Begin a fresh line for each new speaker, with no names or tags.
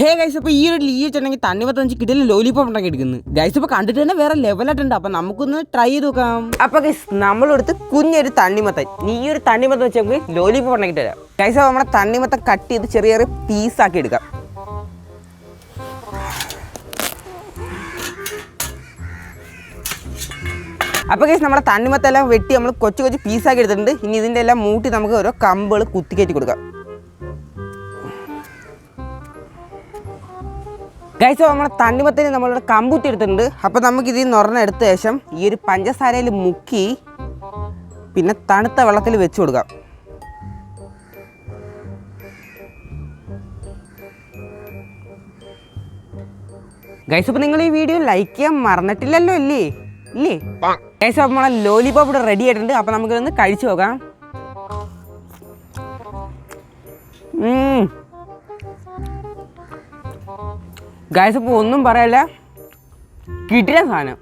Hey guys, അപ്പോൾ ഈ ഒരു ലീവ് വെച്ചിട്ടുണ്ടെങ്കിൽ തണ്ണിമത്തം കിട്ടിയ ലോലിപോപ്പ് ഉണ്ടാക്കി എടുക്കുന്നത് ഗൈസ്. ഇപ്പോൾ കണ്ടിട്ട് തന്നെ വേറെ ലെവലായിട്ടുണ്ട്. അപ്പോൾ നമുക്കൊന്ന് ട്രൈ ചെയ്ത് നോക്കാം. അപ്പോൾ ഗൈസ്, നമ്മളെടുത്ത് കുഞ്ഞൊരു തണ്ണിമത്തൻ, ഈ ഒരു തണ്ണിമത്തം വെച്ച് നമുക്ക് ലോലിപോപ്പ് ഉണ്ടാക്കി തരാം ഗൈസ്. അപ്പോൾ നമ്മുടെ തണ്ണിമത്തം കട്ട് ചെയ്ത് ചെറിയ ചെറിയ പീസാക്കി എടുക്കാം. അപ്പോൾ ഗൈസ്, നമ്മുടെ തണ്ണിമത്തെല്ലാം വെട്ടി നമ്മൾ കൊച്ചു കൊച്ചു പീസാക്കി എടുത്തിട്ടുണ്ട്. ഇനി ഇതിൻ്റെ എല്ലാം മൂട്ടി നമുക്ക് ഓരോ കമ്പുകൾ കുത്തിക്കയറ്റി കൊടുക്കാം. ഗൈസ്, നമ്മുടെ തണ്ണിമത്തന് നമ്മളിവിടെ കമ്പുത്തി എടുത്തിട്ടുണ്ട്. അപ്പോൾ നമുക്ക് ഇതിൽ നിന്ന് എടുത്ത ശേഷം ഈ ഒരു പഞ്ചസാരയിൽ മുക്കി പിന്നെ തണുത്ത വെള്ളത്തിൽ വെച്ച് കൊടുക്കാം. ഗൈസ്, അപ്പോൾ നിങ്ങൾ ഈ വീഡിയോ ലൈക്ക് ചെയ്യാൻ മറന്നിട്ടില്ലല്ലോ ഇല്ലേ? ഗൈസ്, അപ്പോൾ നമ്മളെ ലോലിപോപ്പ് ഇവിടെ റെഡി ആയിട്ടുണ്ട്. അപ്പോൾ നമുക്കിതൊന്ന് കഴിച്ചു നോക്കാം. ഗൈസ്, അപ്പോൾ ഒന്നും പറയല്ല, കിട്ടിയ സാധനം.